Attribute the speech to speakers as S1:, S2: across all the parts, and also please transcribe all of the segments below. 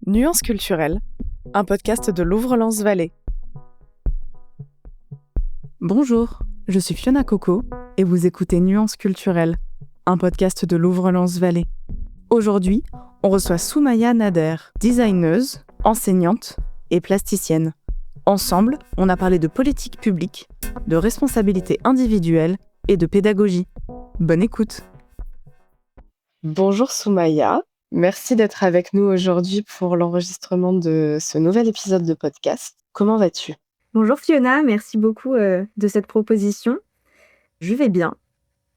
S1: Nuances culturelles, un podcast de Louvre-Lens-Vallée. Bonjour, je suis Fiona Coco et vous écoutez Nuances culturelles, un podcast de Louvre-Lens-Vallée. Aujourd'hui, on reçoit Soumaya Nader, designeuse, enseignante et plasticienne. Ensemble, on a parlé de politique publique, de responsabilité individuelle et de pédagogie. Bonne écoute. Bonjour Soumaya, merci d'être avec nous aujourd'hui pour l'enregistrement de ce nouvel épisode de podcast. Comment vas-tu ?
S2: Bonjour Fiona, merci beaucoup de cette proposition. Je vais bien.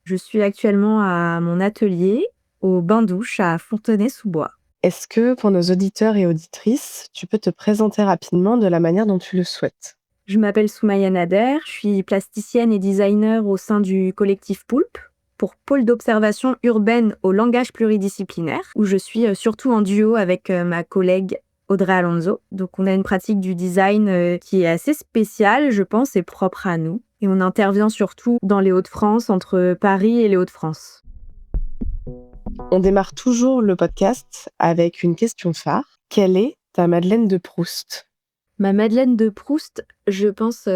S2: Je suis actuellement à mon atelier au bain-douche à Fontenay-sous-Bois.
S1: Est-ce que pour nos auditeurs et auditrices, tu peux te présenter rapidement de la manière dont tu le souhaites ?
S2: Je m'appelle Soumaya Nader, je suis plasticienne et designer au sein du collectif Poulpe, pour Pôle d'observation urbaine au langage pluridisciplinaire, où je suis surtout en duo avec ma collègue Audrey Alonso. Donc on a une pratique du design qui est assez spéciale, je pense, et propre à nous. Et on intervient surtout dans les Hauts-de-France, entre Paris et les Hauts-de-France.
S1: On démarre toujours le podcast avec une question phare. Quelle est ta Madeleine de Proust ?
S2: Ma Madeleine de Proust, je pense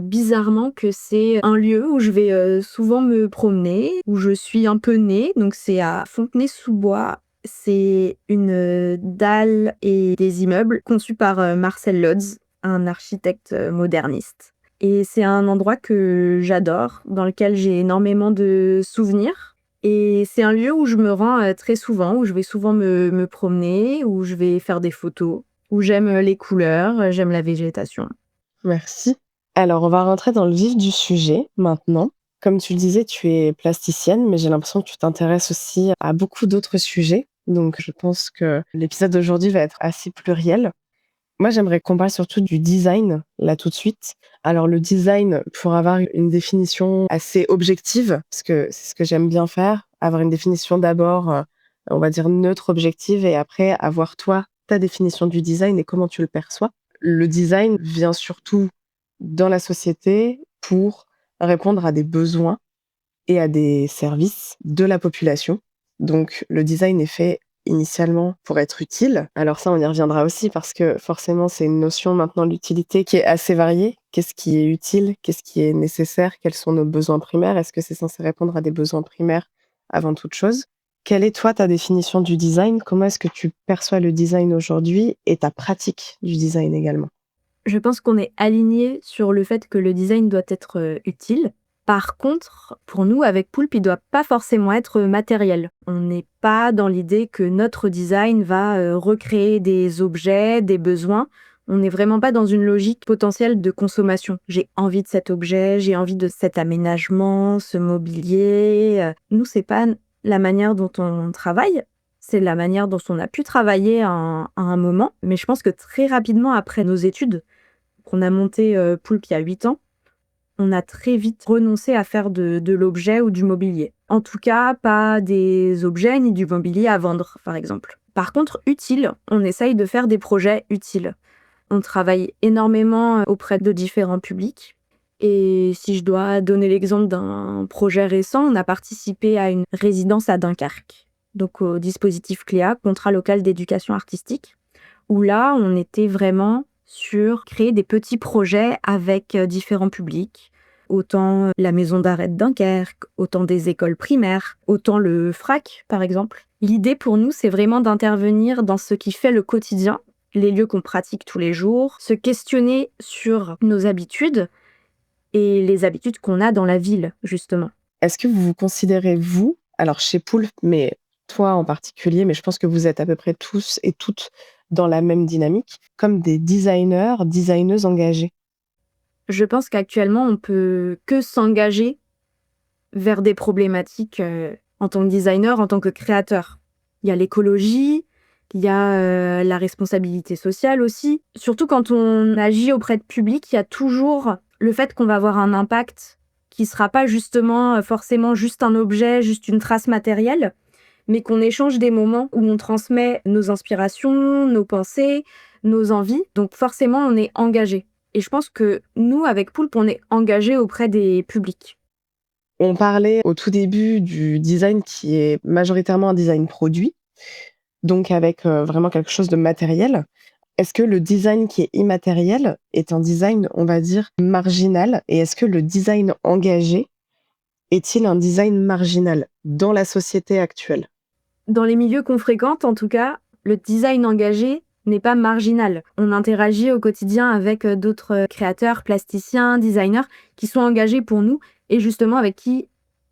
S2: bizarrement que c'est un lieu où je vais souvent me promener, où je suis un peu née. Donc c'est à Fontenay-sous-Bois. C'est une dalle et des immeubles conçus par Marcel Lodz, un architecte moderniste. Et c'est un endroit que j'adore, dans lequel j'ai énormément de souvenirs. Et c'est un lieu où je me rends très souvent, où je vais souvent me promener, où je vais faire des photos, où j'aime les couleurs, j'aime la végétation.
S1: Merci. Alors, on va rentrer dans le vif du sujet maintenant. Comme tu le disais, tu es plasticienne, mais j'ai l'impression que tu t'intéresses aussi à beaucoup d'autres sujets. Donc, je pense que l'épisode d'aujourd'hui va être assez pluriel. Moi, j'aimerais qu'on parle surtout du design, là, tout de suite. Alors, le design, pour avoir une définition assez objective, parce que c'est ce que j'aime bien faire, avoir une définition d'abord, on va dire neutre, objective, et après, avoir toi, ta définition du design et comment tu le perçois. Le design vient surtout dans la société pour répondre à des besoins et à des services de la population. Donc, le design est fait initialement pour être utile. Alors ça, on y reviendra aussi parce que forcément, c'est une notion maintenant de l'utilité qui est assez variée. Qu'est-ce qui est utile ? Qu'est-ce qui est nécessaire ? Quels sont nos besoins primaires ? Est-ce que c'est censé répondre à des besoins primaires avant toute chose ? Quelle est, toi, ta définition du design ? Comment est-ce que tu perçois le design aujourd'hui et ta pratique du design également ?
S2: Je pense qu'on est aligné sur le fait que le design doit être utile. Par contre, pour nous, avec Poulpe, il ne doit pas forcément être matériel. On n'est pas dans l'idée que notre design va recréer des objets, des besoins. On n'est vraiment pas dans une logique potentielle de consommation. J'ai envie de cet objet, j'ai envie de cet aménagement, ce mobilier. Nous, c'est pas la manière dont on travaille. C'est la manière dont on a pu travailler à un moment. Mais je pense que très rapidement après nos études, qu'on a monté Poulpe il y a 8 ans, on a très vite renoncé à faire de l'objet ou du mobilier. En tout cas, pas des objets ni du mobilier à vendre, par exemple. Par contre, utile, on essaye de faire des projets utiles. On travaille énormément auprès de différents publics. Et si je dois donner l'exemple d'un projet récent, on a participé à une résidence à Dunkerque, donc au dispositif CLEA, Contrat local d'éducation artistique, où là, on était vraiment sur créer des petits projets avec différents publics, autant la maison d'arrêt de Dunkerque, autant des écoles primaires, autant le FRAC, par exemple. L'idée pour nous, c'est vraiment d'intervenir dans ce qui fait le quotidien, les lieux qu'on pratique tous les jours, se questionner sur nos habitudes et les habitudes qu'on a dans la ville, justement.
S1: Est-ce que vous vous considérez, vous, alors chez Poulpe, mais toi en particulier, mais je pense que vous êtes à peu près tous et toutes dans la même dynamique, comme des designers, designeuses engagées ?
S2: Je pense qu'actuellement, on peut que s'engager vers des problématiques en tant que designer, en tant que créateur. Il y a l'écologie, il y a la responsabilité sociale aussi. Surtout quand on agit auprès de public, il y a toujours le fait qu'on va avoir un impact qui ne sera pas justement forcément juste un objet, juste une trace matérielle, mais qu'on échange des moments où on transmet nos inspirations, nos pensées, nos envies. Donc forcément, on est engagé. Et je pense que nous, avec Poulpe, on est engagé auprès des publics.
S1: On parlait au tout début du design qui est majoritairement un design produit. donc avec, vraiment quelque chose de matériel. Est-ce que le design qui est immatériel est un design, on va dire, marginal? Et est-ce que le design engagé est-il un design marginal dans la société actuelle?
S2: Dans les milieux qu'on fréquente, en tout cas, le design engagé n'est pas marginal. On interagit au quotidien avec d'autres créateurs, plasticiens, designers qui sont engagés pour nous et justement avec qui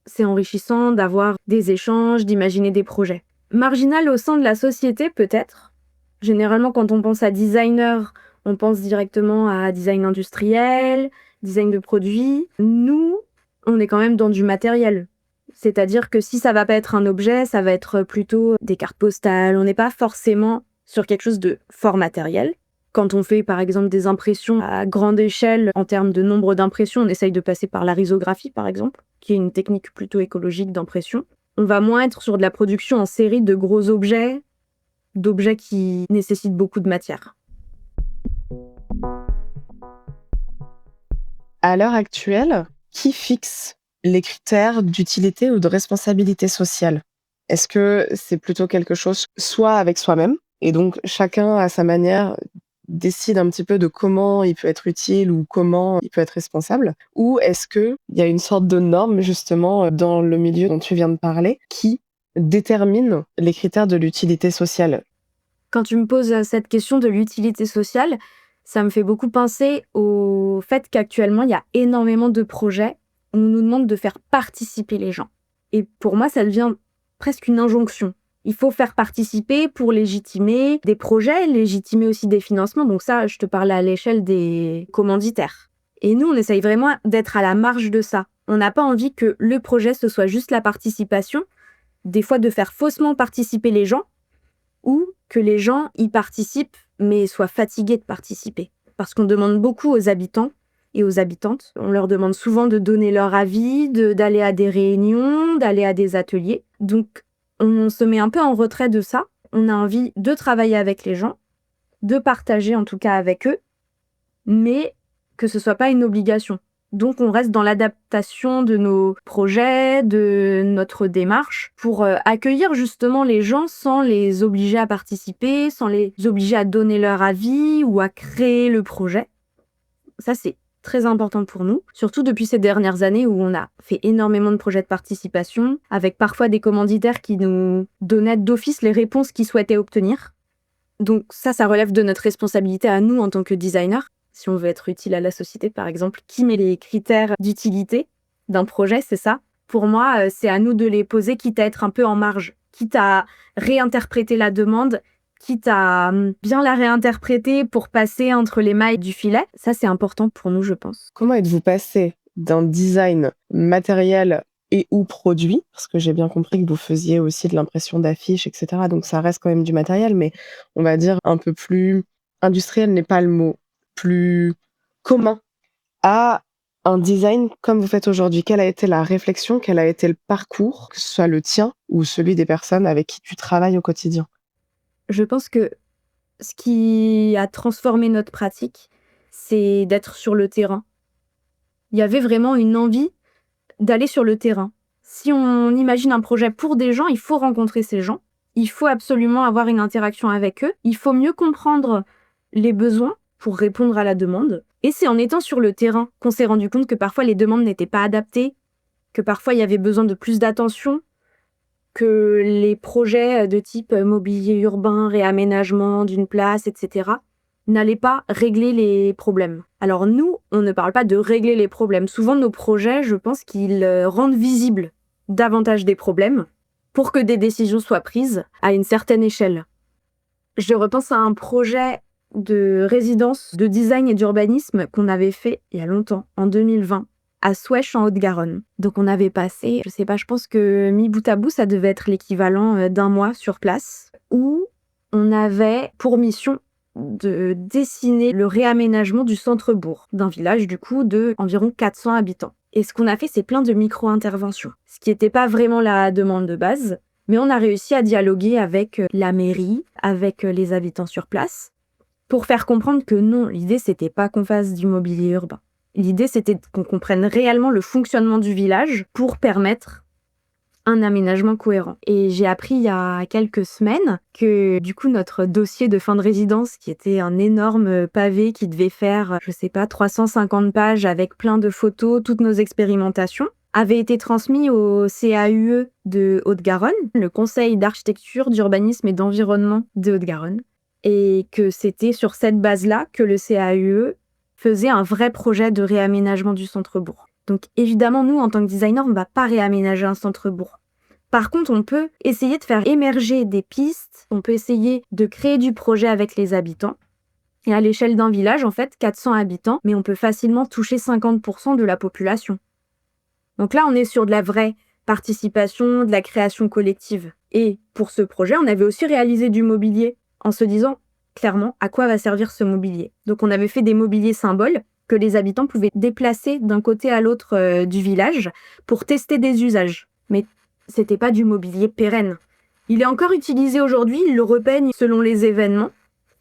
S2: c'est enrichissant d'avoir des échanges, d'imaginer des projets. Marginal au sein de la société, peut-être. Généralement, quand on pense à designer, on pense directement à design industriel, design de produits. Nous, on est quand même dans du matériel. C'est-à-dire que si ça va pas être un objet, ça va être plutôt des cartes postales. On n'est pas forcément sur quelque chose de fort matériel. Quand on fait par exemple des impressions à grande échelle en termes de nombre d'impressions, on essaye de passer par la risographie par exemple, qui est une technique plutôt écologique d'impression. On va moins être sur de la production en série de gros objets, d'objets qui nécessitent beaucoup de matière.
S1: À l'heure actuelle, qui fixe les critères d'utilité ou de responsabilité sociale? Est-ce que c'est plutôt quelque chose soit avec soi-même et donc chacun à sa manière décide un petit peu de comment il peut être utile ou comment il peut être responsable? Ou est-ce qu'il y a une sorte de norme justement, dans le milieu dont tu viens de parler qui détermine les critères de l'utilité sociale?
S2: Quand tu me poses cette question de l'utilité sociale, ça me fait beaucoup penser au fait qu'actuellement, il y a énormément de projets où on nous demande de faire participer les gens. Et pour moi, ça devient presque une injonction. Il faut faire participer pour légitimer des projets, légitimer aussi des financements. Donc ça, je te parle à l'échelle des commanditaires. Et nous, on essaye vraiment d'être à la marge de ça. On n'a pas envie que le projet, ce soit juste la participation, des fois de faire faussement participer les gens, ou que les gens y participent, mais soient fatigués de participer. Parce qu'on demande beaucoup aux habitants et aux habitantes. On leur demande souvent de donner leur avis, d'aller à des réunions, d'aller à des ateliers. Donc, on se met un peu en retrait de ça. On a envie de travailler avec les gens, de partager en tout cas avec eux, mais que ce soit pas une obligation. Donc on reste dans l'adaptation de nos projets, de notre démarche, pour accueillir justement les gens sans les obliger à participer, sans les obliger à donner leur avis ou à créer le projet. Ça, c'est très important pour nous, surtout depuis ces dernières années où on a fait énormément de projets de participation, avec parfois des commanditaires qui nous donnaient d'office les réponses qu'ils souhaitaient obtenir. Donc ça relève de notre responsabilité à nous en tant que designer. Si on veut être utile à la société, par exemple, qui met les critères d'utilité d'un projet, c'est ça. Pour moi, c'est à nous de les poser, quitte à être un peu en marge, quitte à réinterpréter la demande, quitte à bien la réinterpréter pour passer entre les mailles du filet. Ça, c'est important pour nous, je pense.
S1: Comment êtes-vous passé d'un design matériel et ou produit? Parce que j'ai bien compris que vous faisiez aussi de l'impression d'affiches et cetera, donc ça reste quand même du matériel, mais on va dire un peu plus industriel n'est pas le mot, plus commun, à un design comme vous faites aujourd'hui. Quelle a été la réflexion? Quel a été le parcours, que ce soit le tien ou celui des personnes avec qui tu travailles au quotidien?
S2: Je pense que ce qui a transformé notre pratique, c'est d'être sur le terrain. Il y avait vraiment une envie d'aller sur le terrain. Si on imagine un projet pour des gens, il faut rencontrer ces gens. Il faut absolument avoir une interaction avec eux. Il faut mieux comprendre les besoins pour répondre à la demande. Et c'est en étant sur le terrain qu'on s'est rendu compte que parfois les demandes n'étaient pas adaptées, que parfois il y avait besoin de plus d'attention, que les projets de type mobilier urbain, réaménagement d'une place, etc., n'allaient pas régler les problèmes. Alors nous, on ne parle pas de régler les problèmes. Souvent, nos projets, je pense qu'ils rendent visibles davantage des problèmes pour que des décisions soient prises à une certaine échelle. Je repense à un projet de résidence de design et d'urbanisme qu'on avait fait il y a longtemps, en 2020, à Souesch en Haute-Garonne. Donc on avait passé, je sais pas, je pense que mis bout à bout, ça devait être l'équivalent d'un mois sur place, où on avait pour mission de dessiner le réaménagement du centre-bourg, d'un village du coup de environ 400 habitants. Et ce qu'on a fait, c'est plein de micro-interventions, ce qui n'était pas vraiment la demande de base, mais on a réussi à dialoguer avec la mairie, avec les habitants sur place, pour faire comprendre que non, l'idée c'était pas qu'on fasse du mobilier urbain. L'idée c'était qu'on comprenne réellement le fonctionnement du village pour permettre un aménagement cohérent. Et j'ai appris il y a quelques semaines que du coup notre dossier de fin de résidence, qui était un énorme pavé qui devait faire, je sais pas, 350 pages avec plein de photos, toutes nos expérimentations, avait été transmis au CAUE de Haute-Garonne, le Conseil d'architecture, d'urbanisme et d'environnement de Haute-Garonne, et que c'était sur cette base-là que le CAUE faisait un vrai projet de réaménagement du centre-bourg. Donc évidemment, nous, en tant que designer, on ne va pas réaménager un centre-bourg. Par contre, on peut essayer de faire émerger des pistes, on peut essayer de créer du projet avec les habitants. Et à l'échelle d'un village, en fait, 400 habitants, mais on peut facilement toucher 50% de la population. Donc là, on est sur de la vraie participation, de la création collective. Et pour ce projet, on avait aussi réalisé du mobilier en se disant clairement à quoi va servir ce mobilier. Donc on avait fait des mobiliers symboles que les habitants pouvaient déplacer d'un côté à l'autre du village pour tester des usages. Mais c'était pas du mobilier pérenne. Il est encore utilisé aujourd'hui, ils le repeignent selon les événements.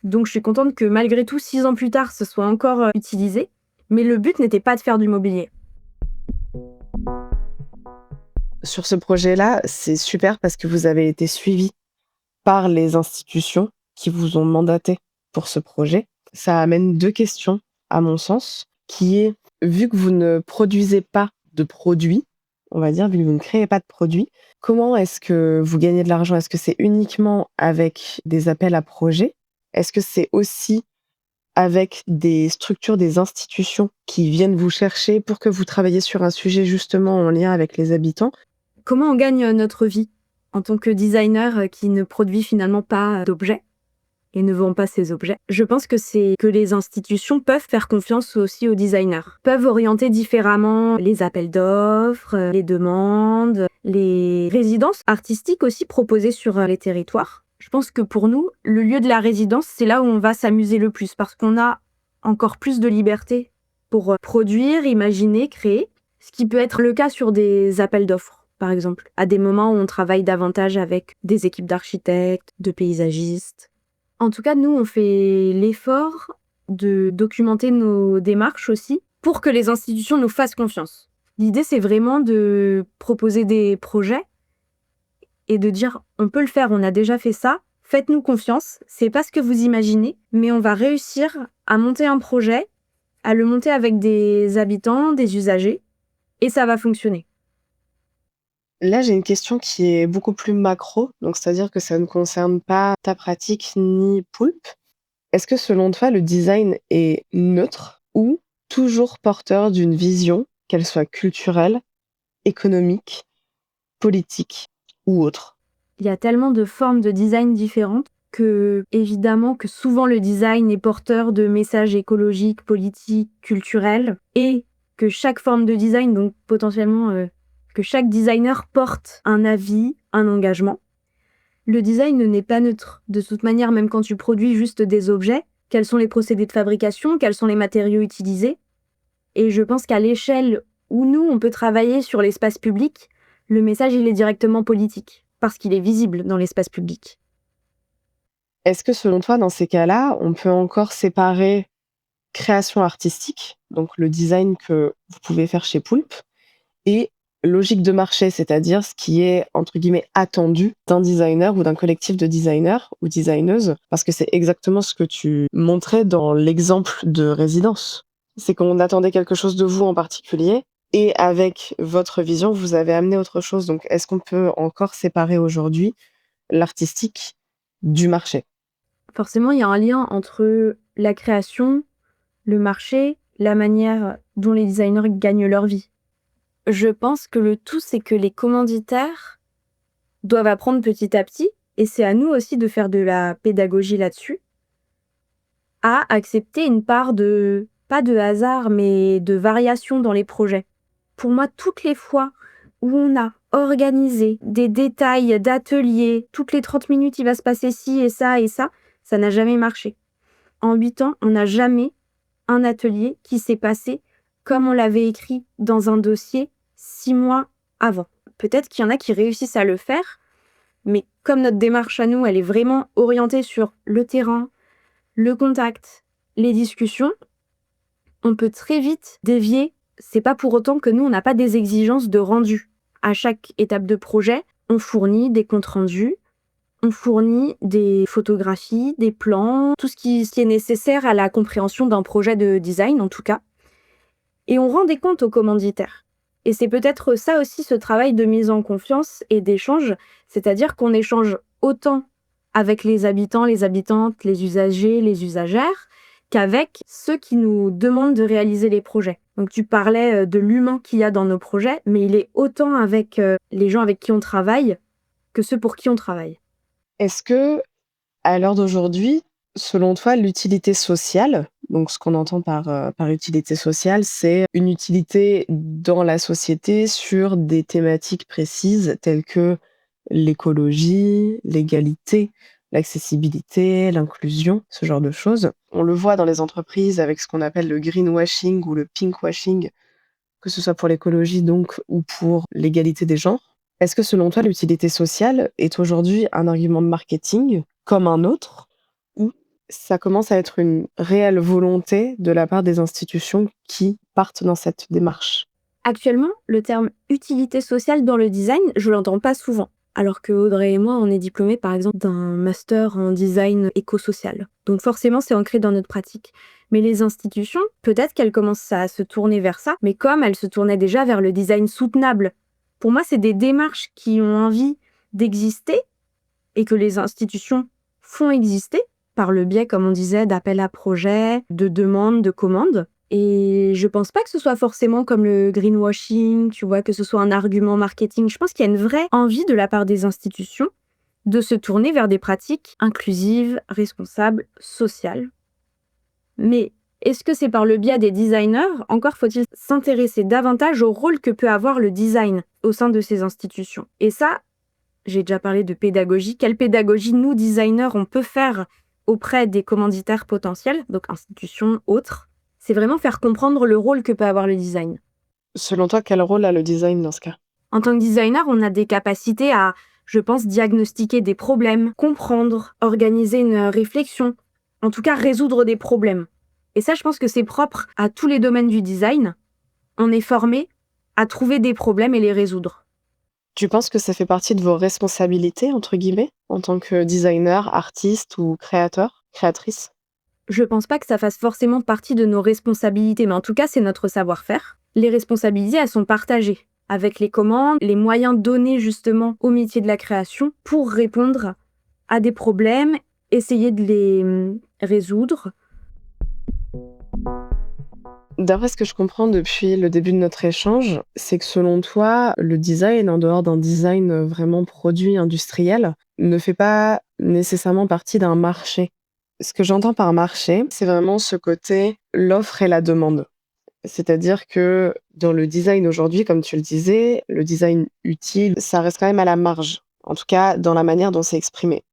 S2: Donc je suis contente que malgré tout, 6 ans plus tard, ce soit encore utilisé. Mais le but n'était pas de faire du mobilier.
S1: Sur ce projet-là, c'est super parce que vous avez été suivis par les institutions qui vous ont mandaté pour ce projet. Ça amène 2 questions, à mon sens, qui est, vu que vous ne produisez pas de produits, on va dire, vu que vous ne créez pas de produits, comment est-ce que vous gagnez de l'argent? Est-ce que c'est uniquement avec des appels à projets? Est-ce que c'est aussi avec des structures, des institutions qui viennent vous chercher pour que vous travailliez sur un sujet justement en lien avec les habitants?
S2: Comment on gagne notre vie en tant que designer qui ne produit finalement pas d'objets et ne vend pas ses objets? Je pense que c'est que les institutions peuvent faire confiance aussi aux designers, peuvent orienter différemment les appels d'offres, les demandes, les résidences artistiques aussi proposées sur les territoires. Je pense que pour nous, le lieu de la résidence, c'est là où on va s'amuser le plus parce qu'on a encore plus de liberté pour produire, imaginer, créer, ce qui peut être le cas sur des appels d'offres. Par exemple, à des moments où on travaille davantage avec des équipes d'architectes, de paysagistes. En tout cas, nous, on fait l'effort de documenter nos démarches aussi pour que les institutions nous fassent confiance. L'idée, c'est vraiment de proposer des projets et de dire on peut le faire, on a déjà fait ça, faites-nous confiance, c'est pas ce que vous imaginez, mais on va réussir à monter un projet, à le monter avec des habitants, des usagers, et ça va fonctionner.
S1: Là, j'ai une question qui est beaucoup plus macro, donc c'est-à-dire que ça ne concerne pas ta pratique ni Poulpe. Est-ce que selon toi, le design est neutre ou toujours porteur d'une vision, qu'elle soit culturelle, économique, politique ou autre?
S2: Il y a tellement de formes de design différentes que, évidemment, que souvent le design est porteur de messages écologiques, politiques, culturels, et que chaque forme de design, donc potentiellement que chaque designer porte un avis, un engagement. Le design n'est pas neutre. De toute manière, même quand tu produis juste des objets, quels sont les procédés de fabrication, quels sont les matériaux utilisés. Et je pense qu'à l'échelle où nous, on peut travailler sur l'espace public, le message, il est directement politique, parce qu'il est visible dans l'espace public.
S1: Est-ce que selon toi, dans ces cas-là, on peut encore séparer création artistique, donc le design que vous pouvez faire chez Poulpe, et logique de marché, c'est-à-dire ce qui est entre guillemets «attendu» d'un designer ou d'un collectif de designers ou designeuses? Parce que c'est exactement ce que tu montrais dans l'exemple de résidence. C'est qu'on attendait quelque chose de vous en particulier et avec votre vision, vous avez amené autre chose. Donc est-ce qu'on peut encore séparer aujourd'hui l'artistique du marché?
S2: Forcément, il y a un lien entre la création, le marché, la manière dont les designers gagnent leur vie. Je pense que le tout, c'est que les commanditaires doivent apprendre petit à petit, et c'est à nous aussi de faire de la pédagogie là-dessus, à accepter une part de, pas de hasard, mais de variation dans les projets. Pour moi, toutes les fois où on a organisé des détails d'ateliers, toutes les 30 minutes, il va se passer ci et ça n'a jamais marché. En 8 ans, on n'a jamais un atelier qui s'est passé comme on l'avait écrit dans un dossier 6 mois avant. Peut-être qu'il y en a qui réussissent à le faire, mais comme notre démarche à nous, elle est vraiment orientée sur le terrain, le contact, les discussions, on peut très vite dévier. C'est pas pour autant que nous, on n'a pas des exigences de rendu. À chaque étape de projet, on fournit des comptes rendus, on fournit des photographies, des plans, tout ce qui est nécessaire à la compréhension d'un projet de design en tout cas. Et on rend des comptes aux commanditaires. Et c'est peut-être ça aussi, ce travail de mise en confiance et d'échange, c'est-à-dire qu'on échange autant avec les habitants, les habitantes, les usagers, les usagères, qu'avec ceux qui nous demandent de réaliser les projets. Donc tu parlais de l'humain qu'il y a dans nos projets, mais il est autant avec les gens avec qui on travaille que ceux pour qui on travaille.
S1: Est-ce que, à l'heure d'aujourd'hui, selon toi, l'utilité sociale, donc ce qu'on entend par utilité sociale, c'est une utilité dans la société sur des thématiques précises telles que l'écologie, l'égalité, l'accessibilité, l'inclusion, ce genre de choses. On le voit dans les entreprises avec ce qu'on appelle le greenwashing ou le pinkwashing, que ce soit pour l'écologie donc ou pour l'égalité des genres. Est-ce que selon toi, l'utilité sociale est aujourd'hui un argument de marketing comme un autre, ou ça commence à être une réelle volonté de la part des institutions qui partent dans cette démarche?
S2: Actuellement, le terme utilité sociale dans le design, je l'entends pas souvent. Alors que Audrey et moi, on est diplômés par exemple d'un master en design éco-social. Donc forcément, c'est ancré dans notre pratique. Mais les institutions, peut-être qu'elles commencent à se tourner vers ça, mais comme elles se tournaient déjà vers le design soutenable. Pour moi, c'est des démarches qui ont envie d'exister et que les institutions font exister par le biais, comme on disait, d'appels à projets, de demandes, de commandes. Et je pense pas que ce soit forcément comme le greenwashing, tu vois, que ce soit un argument marketing. Je pense qu'il y a une vraie envie de la part des institutions de se tourner vers des pratiques inclusives, responsables, sociales. Mais est-ce que c'est par le biais des designers? Encore faut-il s'intéresser davantage au rôle que peut avoir le design au sein de ces institutions. Et ça, j'ai déjà parlé de pédagogie. Quelle pédagogie, nous, designers, on peut faire auprès des commanditaires potentiels, donc institutions, autres? C'est vraiment faire comprendre le rôle que peut avoir le design.
S1: Selon toi, quel rôle a le design dans ce cas?
S2: En tant que designer, on a des capacités à, je pense, diagnostiquer des problèmes, comprendre, organiser une réflexion, en tout cas résoudre des problèmes. Et ça, je pense que c'est propre à tous les domaines du design. On est formé à trouver des problèmes et les résoudre.
S1: Tu penses que ça fait partie de vos responsabilités, entre guillemets, en tant que designer, artiste ou créateur, créatrice?
S2: Je pense pas que ça fasse forcément partie de nos responsabilités, mais en tout cas, c'est notre savoir-faire. Les responsabilités, elles sont partagées avec les commandes, les moyens donnés justement au métier de la création pour répondre à des problèmes, essayer de les résoudre.
S1: D'après ce que je comprends depuis le début de notre échange, c'est que selon toi, le design, en dehors d'un design vraiment produit industriel, ne fait pas nécessairement partie d'un marché. Ce que j'entends par marché, c'est vraiment ce côté l'offre et la demande. C'est-à-dire que dans le design aujourd'hui, comme tu le disais, le design utile, ça reste quand même à la marge. En tout cas, dans la manière dont c'est exprimé.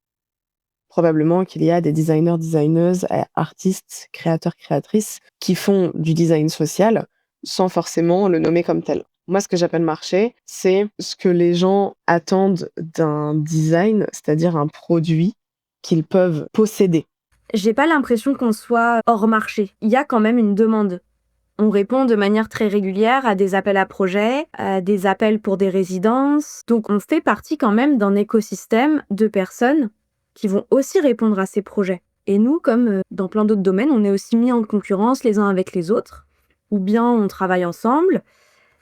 S1: Probablement qu'il y a des designers, designeuses, artistes, créateurs, créatrices qui font du design social sans forcément le nommer comme tel. Moi, ce que j'appelle marché, c'est ce que les gens attendent d'un design, c'est-à-dire un produit qu'ils peuvent posséder.
S2: J'ai pas l'impression qu'on soit hors marché. Il y a quand même une demande. On répond de manière très régulière à des appels à projets, à des appels pour des résidences. Donc on fait partie quand même d'un écosystème de personnes qui vont aussi répondre à ces projets. Et nous, comme dans plein d'autres domaines, on est aussi mis en concurrence les uns avec les autres. Ou bien on travaille ensemble,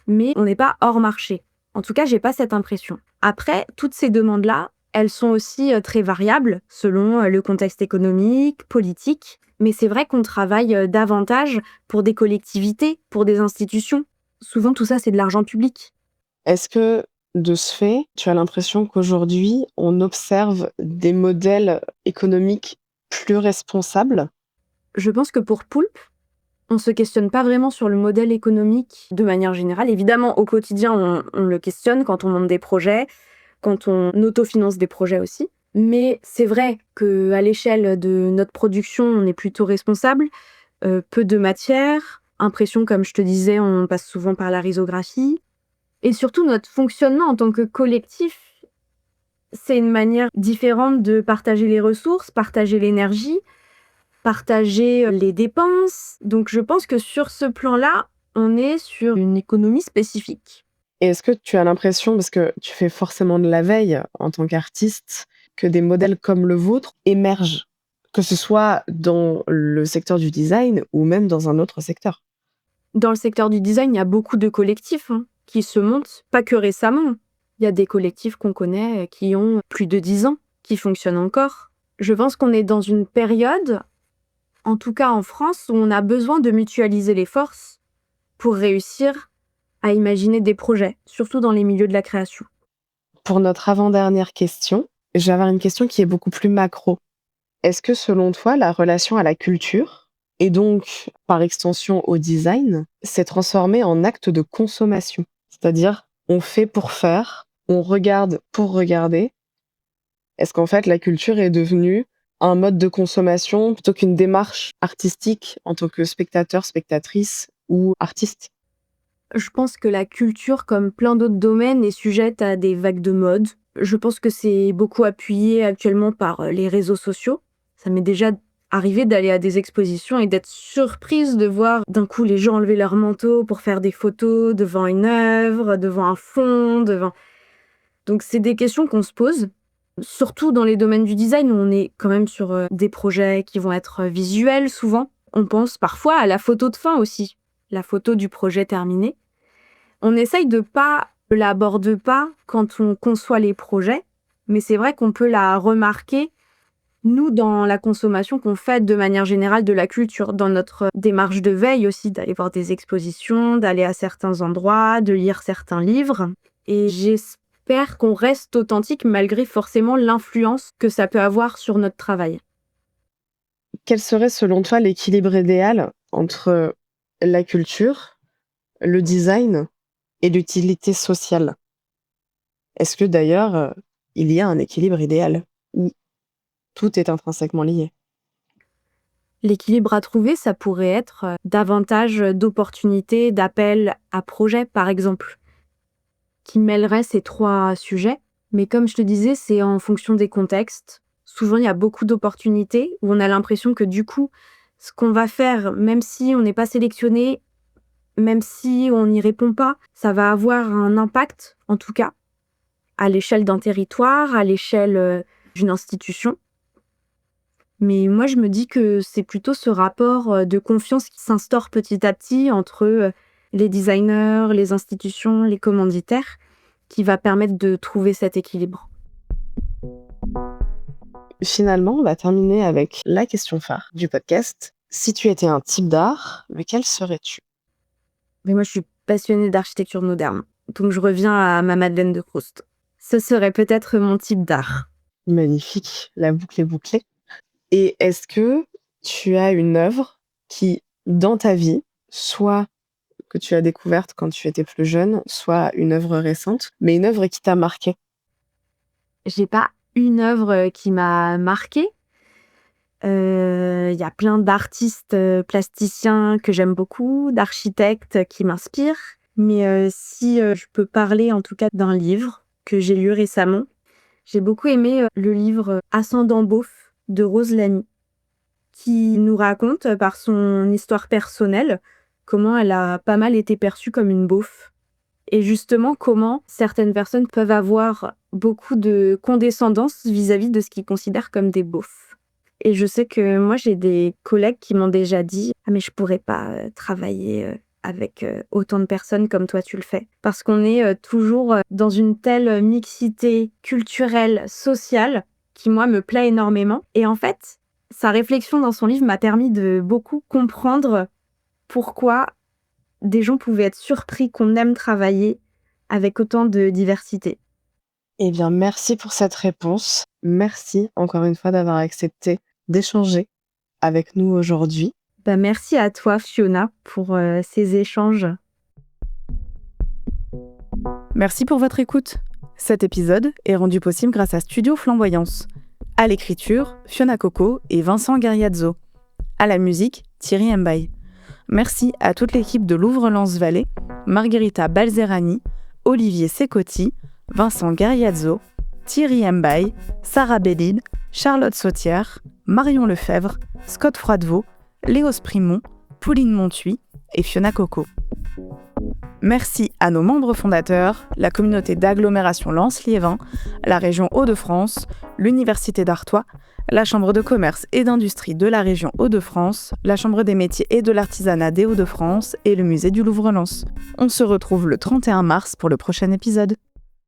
S2: mais on n'est pas hors marché. En tout cas, j'ai pas cette impression. Après, toutes ces demandes-là, elles sont aussi très variables selon le contexte économique, politique. Mais c'est vrai qu'on travaille davantage pour des collectivités, pour des institutions. Souvent, tout ça, c'est de l'argent public.
S1: Est-ce que, de ce fait, tu as l'impression qu'aujourd'hui, on observe des modèles économiques plus responsables?
S2: Je pense que pour Poulpe, on se questionne pas vraiment sur le modèle économique de manière générale. Évidemment, au quotidien, on le questionne quand on monte des projets, quand on autofinance des projets aussi. Mais c'est vrai qu'à l'échelle de notre production, on est plutôt responsable. Peu de matière, impression, comme je te disais, on passe souvent par la risographie. Et surtout, notre fonctionnement en tant que collectif, c'est une manière différente de partager les ressources, partager l'énergie, partager les dépenses. Donc je pense que sur ce plan-là, on est sur une économie spécifique.
S1: Et est-ce que tu as l'impression, parce que tu fais forcément de la veille en tant qu'artiste, que des modèles comme le vôtre émergent, que ce soit dans le secteur du design ou même dans un autre secteur?
S2: Dans le secteur du design, il y a beaucoup de collectifs, hein, qui se montent, pas que récemment. Il y a des collectifs qu'on connaît qui ont plus de 10 ans, qui fonctionnent encore. Je pense qu'on est dans une période, en tout cas en France, où on a besoin de mutualiser les forces pour réussir à imaginer des projets, surtout dans les milieux de la création.
S1: Pour notre avant-dernière question, je vais avoir une question qui est beaucoup plus macro. Est-ce que selon toi, la relation à la culture et donc par extension au design s'est transformée en acte de consommation? C'est-à-dire, on fait pour faire, on regarde pour regarder. Est-ce qu'en fait, la culture est devenue un mode de consommation plutôt qu'une démarche artistique en tant que spectateur, spectatrice ou artiste?
S2: Je pense que la culture, comme plein d'autres domaines, est sujette à des vagues de mode. Je pense que c'est beaucoup appuyé actuellement par les réseaux sociaux. Ça m'est déjà arrivé d'aller à des expositions et d'être surprise de voir d'un coup les gens enlever leur manteau pour faire des photos devant une œuvre, devant un fond, devant... Donc c'est des questions qu'on se pose, surtout dans les domaines du design où on est quand même sur des projets qui vont être visuels souvent. On pense parfois à la photo de fin aussi, la photo du projet terminé. On essaye de pas l'aborder pas quand on conçoit les projets, mais c'est vrai qu'on peut la remarquer, nous, dans la consommation qu'on fait de manière générale de la culture, dans notre démarche de veille aussi, d'aller voir des expositions, d'aller à certains endroits, de lire certains livres. Et j'espère qu'on reste authentique malgré forcément l'influence que ça peut avoir sur notre travail.
S1: Quel serait selon toi l'équilibre idéal entre la culture, le design et l'utilité sociale? Est-ce que d'ailleurs, il y a un équilibre idéal ou tout est intrinsèquement lié?
S2: L'équilibre à trouver, ça pourrait être davantage d'opportunités, d'appels à projets, par exemple, qui mêlerait ces 3 sujets. Mais comme je te disais, c'est en fonction des contextes. Souvent, il y a beaucoup d'opportunités où on a l'impression que du coup, ce qu'on va faire, même si on n'est pas sélectionné, même si on n'y répond pas, ça va avoir un impact, en tout cas, à l'échelle d'un territoire, à l'échelle d'une institution. Mais moi, je me dis que c'est plutôt ce rapport de confiance qui s'instaure petit à petit entre les designers, les institutions, les commanditaires, qui va permettre de trouver cet équilibre.
S1: Finalement, on va terminer avec la question phare du podcast. Si tu étais un type d'art, lequel serais-tu?
S2: Mais moi, je suis passionnée d'architecture moderne, donc je reviens à ma Madeleine de Proust. Ce serait peut-être mon type d'art.
S1: Magnifique, la boucle est bouclée. Et est-ce que tu as une œuvre qui, dans ta vie, soit que tu as découverte quand tu étais plus jeune, soit une œuvre récente, mais une œuvre qui t'a marquée?
S2: J'ai pas une œuvre qui m'a marquée. Il y a plein d'artistes plasticiens que j'aime beaucoup, d'architectes qui m'inspirent. Mais si je peux parler en tout cas d'un livre que j'ai lu récemment, j'ai beaucoup aimé le livre Ascendant Beauf de Rose Lamy, qui nous raconte par son histoire personnelle comment elle a pas mal été perçue comme une beauf. Et justement, comment certaines personnes peuvent avoir beaucoup de condescendance vis-à-vis de ce qu'ils considèrent comme des beaufs. Et je sais que moi, j'ai des collègues qui m'ont déjà dit « Ah mais je pourrais pas travailler avec autant de personnes comme toi tu le fais. » Parce qu'on est toujours dans une telle mixité culturelle, sociale, qui moi me plaît énormément. Et en fait, sa réflexion dans son livre m'a permis de beaucoup comprendre pourquoi des gens pouvaient être surpris qu'on aime travailler avec autant de diversité.
S1: Eh bien, merci pour cette réponse. Merci encore une fois d'avoir accepté d'échanger avec nous aujourd'hui.
S2: Merci à toi, Fiona, pour ces échanges.
S3: Merci pour votre écoute. Cet épisode est rendu possible grâce à Studio Flamboyance. À l'écriture, Fiona Coco et Vincent Gariazzo. À la musique, Thierry Mbaye. Merci à toute l'équipe de Louvre-Lens-Vallée, Margherita Balzerani, Olivier Secotti, Vincent Gariazzo, Thierry Mbaye, Sarah Bellil, Charlotte Sautière, Marion Lefebvre, Scott Froidevaux, Léos Primont, Pauline Montuy et Fiona Coco. Merci à nos membres fondateurs, la communauté d'agglomération Lens-Liévin, la région Hauts-de-France, l'Université d'Artois, la Chambre de commerce et d'industrie de la région Hauts-de-France, la Chambre des métiers et de l'artisanat des Hauts-de-France et le musée du Louvre-Lens. On se retrouve le 31 mars pour le prochain épisode.